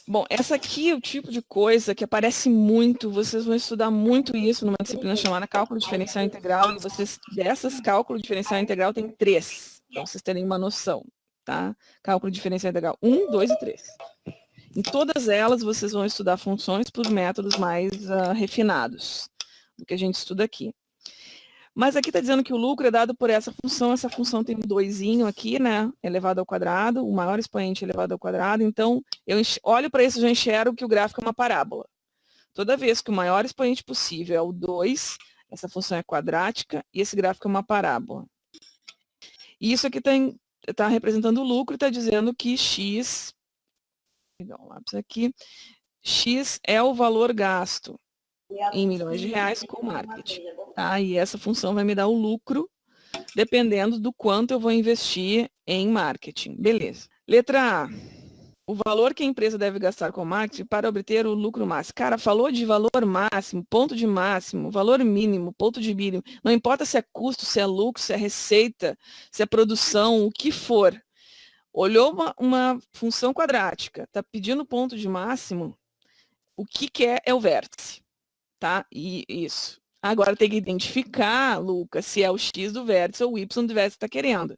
Bom, essa aqui é o tipo de coisa que aparece muito, vocês vão estudar muito isso numa disciplina chamada cálculo diferencial integral, e vocês, dessas cálculo diferencial integral, tem 3, para vocês terem uma noção, tá? Cálculo diferencial integral 1, 2 e 3. Em todas elas, vocês vão estudar funções por métodos mais refinados do que a gente estuda aqui. Mas aqui está dizendo que o lucro é dado por essa função tem um 2 aqui, né, elevado ao quadrado, o maior expoente elevado ao quadrado, então eu olho para isso e já enxergo que o gráfico é uma parábola. Toda vez que o maior expoente possível é o 2, essa função é quadrática e esse gráfico é uma parábola. E isso aqui está representando o lucro e está dizendo que x, vou pegar um lápis aqui, x é o valor gasto em milhões de reais com marketing. Tá? E essa função vai me dar o lucro, dependendo do quanto eu vou investir em marketing. Beleza. Letra A. O valor que a empresa deve gastar com marketing para obter o lucro máximo. Cara, falou de valor máximo, ponto de máximo, valor mínimo, ponto de mínimo. Não importa se é custo, se é lucro, se é receita, se é produção, o que for. Olhou uma função quadrática, está pedindo ponto de máximo, o que é o vértice. Tá? E isso. Agora tem que identificar, Lucas, se é o x do vértice ou o y do vértice que está querendo.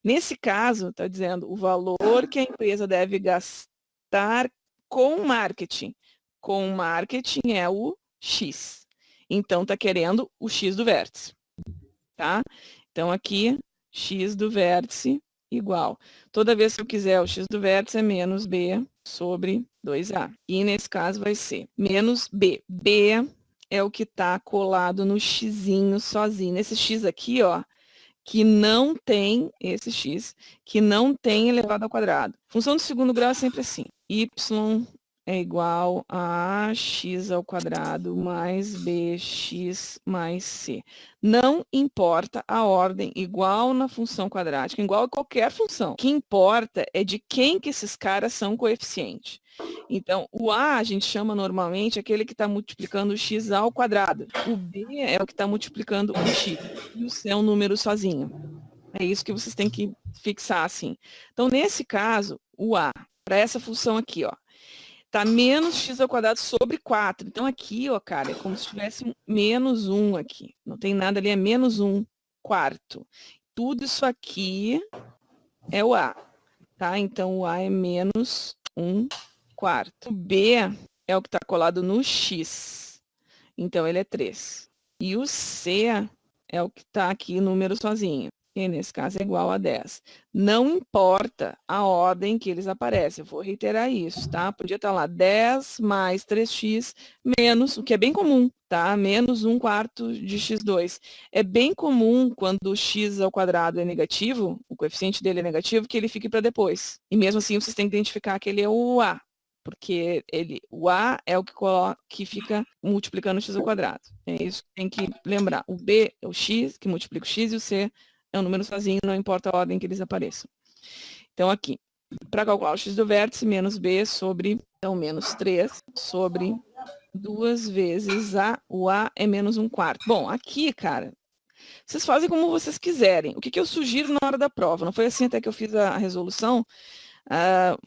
Nesse caso, está dizendo o valor que a empresa deve gastar com marketing. Com marketing é o x. Então, está querendo o x do vértice. Tá? Então, aqui, x do vértice igual. Toda vez que eu quiser o x do vértice é menos b sobre 2a. E nesse caso vai ser menos b. B é o que está colado no xzinho sozinho. Nesse x aqui, ó, que não tem, esse x, que não tem elevado ao quadrado. Função do segundo grau é sempre assim. Y é igual a x ao quadrado mais bx mais c. Não importa a ordem, igual na função quadrática, igual a qualquer função. O que importa é de quem que esses caras são coeficientes. Então, o a gente chama normalmente aquele que está multiplicando o x ao quadrado. O b é o que está multiplicando o x. E o c é um número sozinho. É isso que vocês têm que fixar assim. Então, nesse caso, o a, para essa função aqui, ó, tá menos x ao quadrado sobre 4. Então, aqui, ó, cara, é como se tivesse menos 1 aqui. Não tem nada ali, é menos 1 quarto. Tudo isso aqui é o A, tá? Então, o A é menos 1 quarto. O B é o que está colado no X. Então, ele é 3. E o C é o que está aqui, número sozinho. E nesse caso é igual a 10. Não importa a ordem que eles aparecem. Eu vou reiterar isso, tá? Podia estar lá 10 mais 3x menos, o que é bem comum, tá? Menos 1 quarto de x2. É bem comum quando o x ao quadrado é negativo, o coeficiente dele é negativo, que ele fique para depois. E mesmo assim, vocês têm que identificar que ele é o A, porque o A é o que fica multiplicando o x ao quadrado. É isso que tem que lembrar. O B é o x, que multiplica o x, e o C é um número sozinho, não importa a ordem que eles apareçam. Então, aqui, para calcular o x do vértice, menos b sobre, então, menos 3 sobre 2 vezes a, o a é menos 1 quarto. Bom, aqui, cara, vocês fazem como vocês quiserem. O que eu sugiro na hora da prova? Não foi assim até que eu fiz a resolução,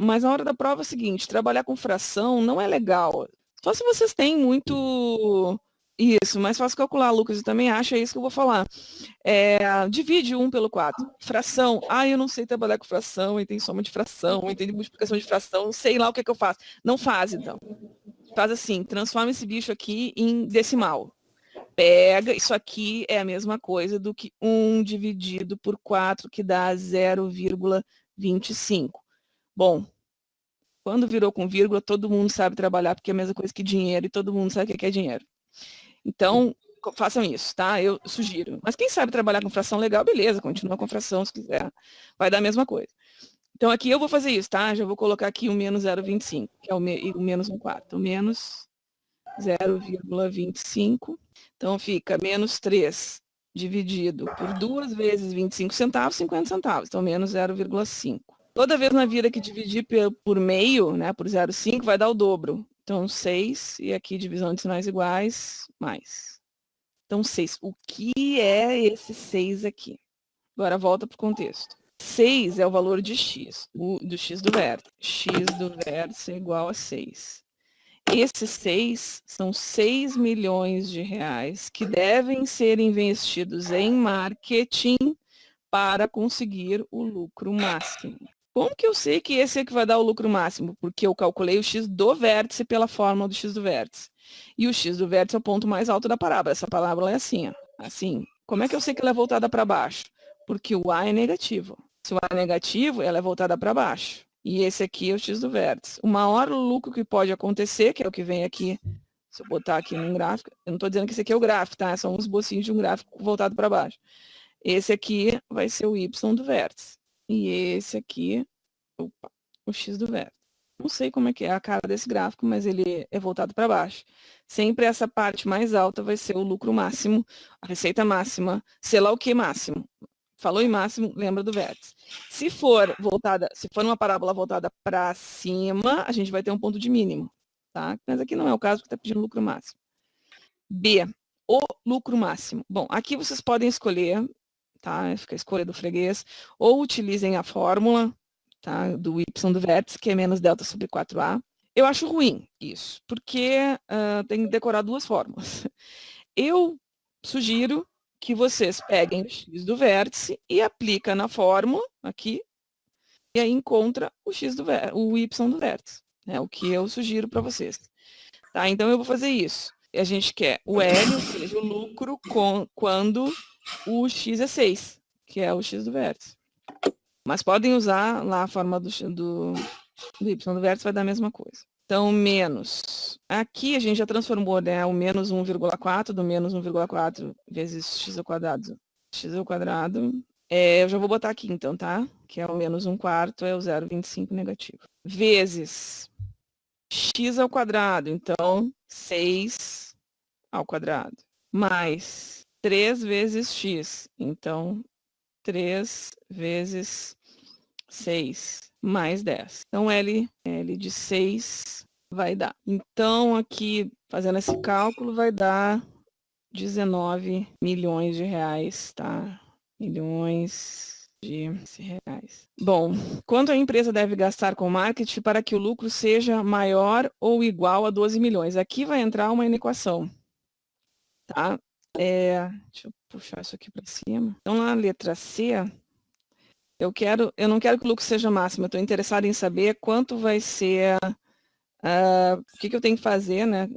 mas na hora da prova é o seguinte, trabalhar com fração não é legal. Só se vocês têm muito... Isso, mais fácil calcular, Lucas, eu também acho, é isso que eu vou falar. Divide 1 pelo 4. Fração, eu não sei trabalhar com fração, e tem soma de fração, e tem multiplicação de fração, não sei lá o que é que eu faço. Não faz, então. Faz assim, transforma esse bicho aqui em decimal. Pega, isso aqui é a mesma coisa do que 1 dividido por 4, que dá 0,25. Bom, quando virou com vírgula, todo mundo sabe trabalhar, porque é a mesma coisa que dinheiro, e todo mundo sabe o que é dinheiro. Então, façam isso, tá? Eu sugiro. Mas quem sabe trabalhar com fração legal, beleza, continua com fração se quiser. Vai dar a mesma coisa. Então, aqui eu vou fazer isso, tá? Já vou colocar aqui o menos 0,25, que é o menos 1 quarto. O menos 0,25. Então, fica menos 3 dividido por 2 vezes 25 centavos, 50 centavos. Então, menos 0,5. Toda vez na vida que dividir por meio, né, por 0,5, vai dar o dobro. Então, 6, e aqui divisão de sinais iguais, mais. Então, 6. O que é esse 6 aqui? Agora, volta para o contexto. 6 é o valor de x, do x do vértice. X do vértice é igual a 6. Esses 6 são 6 milhões de reais que devem ser investidos em marketing para conseguir o lucro máximo. Como que eu sei que esse é que vai dar o lucro máximo? Porque eu calculei o x do vértice pela fórmula do x do vértice. E o x do vértice é o ponto mais alto da parábola. Essa parábola é assim, ó. Assim. Como é que eu sei que ela é voltada para baixo? Porque o A é negativo. Se o A é negativo, ela é voltada para baixo. E esse aqui é o x do vértice. O maior lucro que pode acontecer, que é o que vem aqui, se eu botar aqui num gráfico, eu não estou dizendo que esse aqui é o gráfico, tá? São uns bocinhos de um gráfico voltado para baixo. Esse aqui vai ser o y do vértice. E esse aqui, opa, o x do vértice. Não sei como é que é a cara desse gráfico, mas ele é voltado para baixo. Sempre essa parte mais alta vai ser o lucro máximo, a receita máxima, sei lá o que máximo. Falou em máximo, lembra do vértice. Se for uma parábola voltada para cima, a gente vai ter um ponto de mínimo, tá? Mas aqui não é o caso, porque está pedindo lucro máximo. B, o lucro máximo. Bom, aqui vocês podem escolher, tá? Fica a escolha do freguês, ou utilizem a fórmula, tá? Do y do vértice, que é menos delta sobre 4a. Eu acho ruim isso, porque tem que decorar duas fórmulas. Eu sugiro que vocês peguem o x do vértice e aplica na fórmula aqui, e aí encontra o y do vértice. É o que eu sugiro para vocês. Tá? Então, eu vou fazer isso. A gente quer o L, ou seja, o lucro quando o x é 6, que é o x do vértice. Mas podem usar lá a forma do y do vértice, vai dar a mesma coisa. Então, menos. Aqui a gente já transformou, né, o menos 1,4 do menos 1,4 vezes x ao quadrado. X ao quadrado. Eu já vou botar aqui, então, tá? Que é o menos 1/4, é o 0,25 negativo. Vezes x ao quadrado. Então, 6 ao quadrado. Mais 3 vezes x. Então, 3 vezes 6 mais 10. Então, L de 6 vai dar. Então, aqui, fazendo esse cálculo, vai dar 19 milhões de reais, tá? Milhões de reais. Bom, quanto a empresa deve gastar com marketing para que o lucro seja maior ou igual a 12 milhões? Aqui vai entrar uma inequação, tá? Deixa eu puxar isso aqui para cima. Então, na letra C, eu não quero que o lucro seja máximo, eu estou interessado em saber quanto vai ser, o que eu tenho que fazer, né?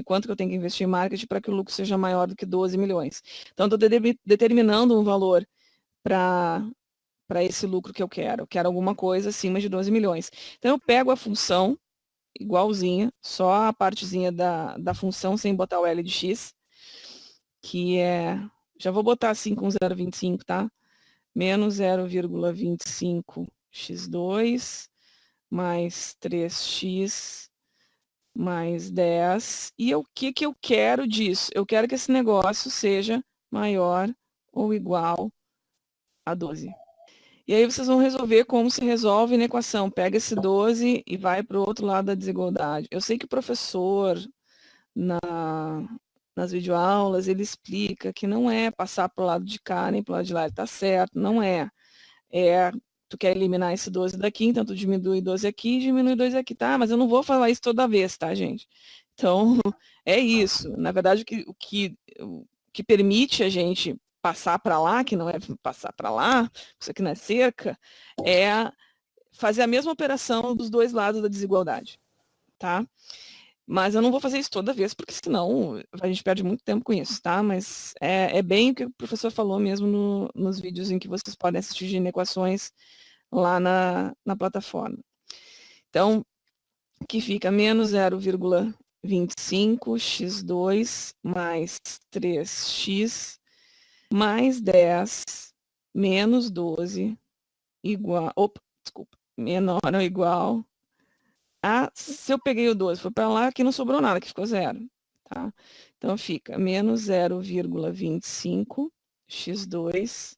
Quanto que eu tenho que investir em marketing para que o lucro seja maior do que 12 milhões. Então, estou determinando um valor para esse lucro que eu quero. Eu quero alguma coisa acima de 12 milhões. Então, eu pego a função igualzinha, só a partezinha da função sem botar o L de x, que já vou botar assim com 0,25, tá? Menos 0,25 x2 mais 3x mais 10. E o que eu quero disso? Eu quero que esse negócio seja maior ou igual a 12. E aí vocês vão resolver como se resolve na equação. Pega esse 12 e vai para o outro lado da desigualdade. Eu sei que o professor, nas videoaulas, ele explica que não é passar para o lado de cá nem para o lado de lá. Ele está certo, não é. Tu quer eliminar esse 12 daqui, então tu diminui 12 aqui e diminui 2 aqui, tá? Mas eu não vou falar isso toda vez, tá, gente? Então, é isso. Na verdade, o que permite a gente passar para lá, que não é passar para lá, isso aqui não é cerca, é fazer a mesma operação dos dois lados da desigualdade, tá? Mas eu não vou fazer isso toda vez, porque senão a gente perde muito tempo com isso, tá? Mas é bem o que o professor falou mesmo nos vídeos em que vocês podem assistir de inequações lá na plataforma. Então, que fica menos 0,25 x2 mais 3x mais 10 menos 12 menor ou igual a, se eu peguei o 12, foi para lá, aqui não sobrou nada, que ficou zero, tá? Então, fica menos 0,25 x2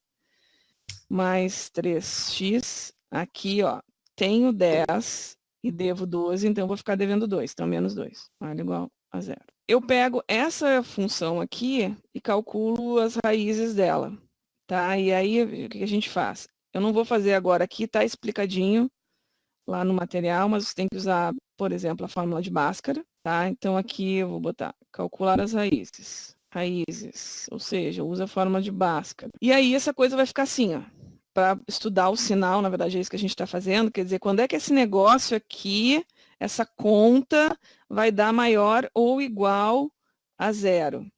mais 3x. Aqui, ó, tenho 10 e devo 12, então eu vou ficar devendo 2. Então, menos 2, vale igual a zero. Eu pego essa função aqui e calculo as raízes dela, tá? E aí, o que a gente faz? Eu não vou fazer agora aqui, está explicadinho lá no material, mas você tem que usar, por exemplo, a fórmula de Bhaskara, tá? Então aqui eu vou botar calcular as raízes. Raízes, ou seja, usa a fórmula de Bhaskara. E aí essa coisa vai ficar assim, ó. Para estudar o sinal, na verdade é isso que a gente está fazendo, quer dizer, quando é que esse negócio aqui, essa conta, vai dar maior ou igual a zero.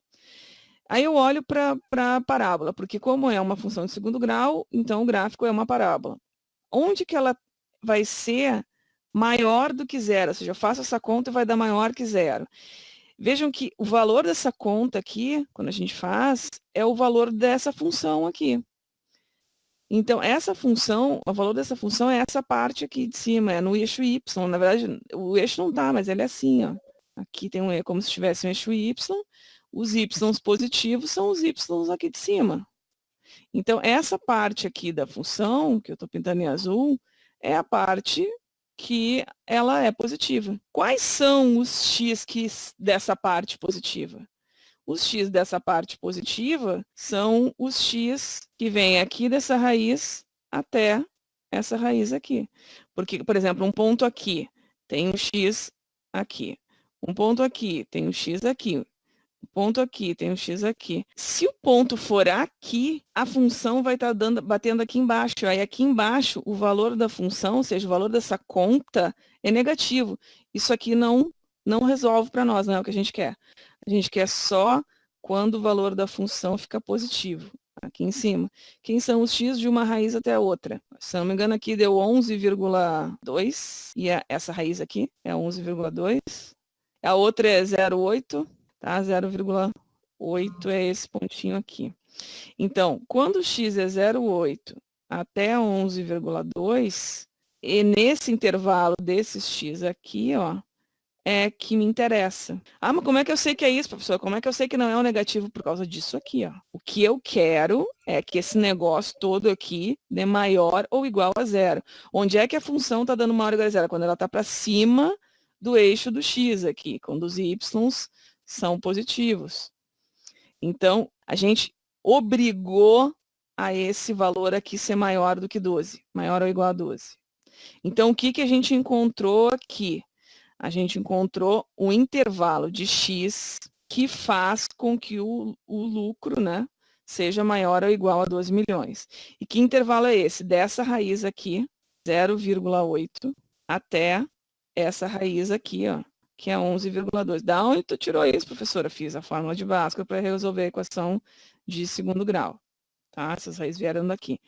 Aí eu olho para a parábola, porque como é uma função de segundo grau, então o gráfico é uma parábola. Onde que ela vai ser maior do que zero? Ou seja, eu faço essa conta e vai dar maior que zero. Vejam que o valor dessa conta aqui, quando a gente faz, é o valor dessa função aqui. Então, essa função, o valor dessa função é essa parte aqui de cima, é no eixo Y. Na verdade, o eixo não está, mas ele é assim, ó. Aqui tem é como se tivesse um eixo Y. Os Ys positivos são os Ys aqui de cima. Então, essa parte aqui da função, que eu estou pintando em azul, é a parte que ela é positiva. Quais são os x dessa parte positiva? Os x dessa parte positiva são os x que vêm aqui dessa raiz até essa raiz aqui. Porque, por exemplo, um ponto aqui tem um x aqui. Um ponto aqui tem um x aqui. Um ponto aqui, tem um x aqui. Se o ponto for aqui, a função vai estar batendo aqui embaixo. Aí aqui embaixo, o valor da função, ou seja, o valor dessa conta, é negativo. Isso aqui não resolve para nós, não é o que a gente quer. A gente quer só quando o valor da função fica positivo. Aqui em cima. Quem são os x de uma raiz até a outra? Se não me engano, aqui deu 11,2. E essa raiz aqui é 11,2. A outra é 0,8. Tá? 0,8 é esse pontinho aqui. Então, quando o x é 0,8 até 11,2, e nesse intervalo desses x aqui, ó, é que me interessa. Ah, mas como é que eu sei que é isso, professor? Como é que eu sei que não é um negativo? Por causa disso aqui, ó. O que eu quero é que esse negócio todo aqui dê maior ou igual a zero. Onde é que a função está dando maior ou igual a zero? Quando ela está para cima do eixo do x aqui, quando os y são positivos. Então, a gente obrigou a esse valor aqui ser maior do que 12, maior ou igual a 12. Então, o que a gente encontrou aqui? A gente encontrou um intervalo de x que faz com que o lucro, né, seja maior ou igual a 12 milhões. E que intervalo é esse? Dessa raiz aqui, 0,8, até essa raiz aqui, ó, que é 11,2. Da onde tu tirou isso, professora? Fiz a fórmula de Bhaskara para resolver a equação de segundo grau. Tá? Essas raízes vieram daqui.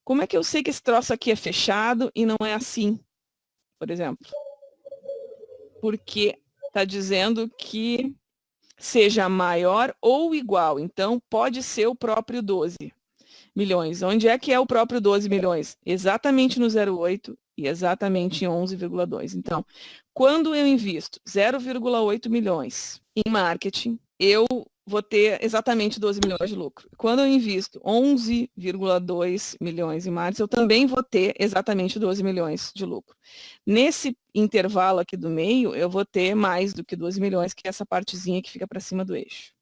Como é que eu sei que esse troço aqui é fechado e não é assim, por exemplo? Porque está dizendo que seja maior ou igual. Então, pode ser o próprio 12 milhões. Onde é que é o próprio 12 milhões? Exatamente no 0,8 e exatamente em 11,2. Então, quando eu invisto 0,8 milhões em marketing, eu vou ter exatamente 12 milhões de lucro. Quando eu invisto 11,2 milhões em marketing, eu também vou ter exatamente 12 milhões de lucro. Nesse intervalo aqui do meio, eu vou ter mais do que 12 milhões, que é essa partezinha que fica para cima do eixo.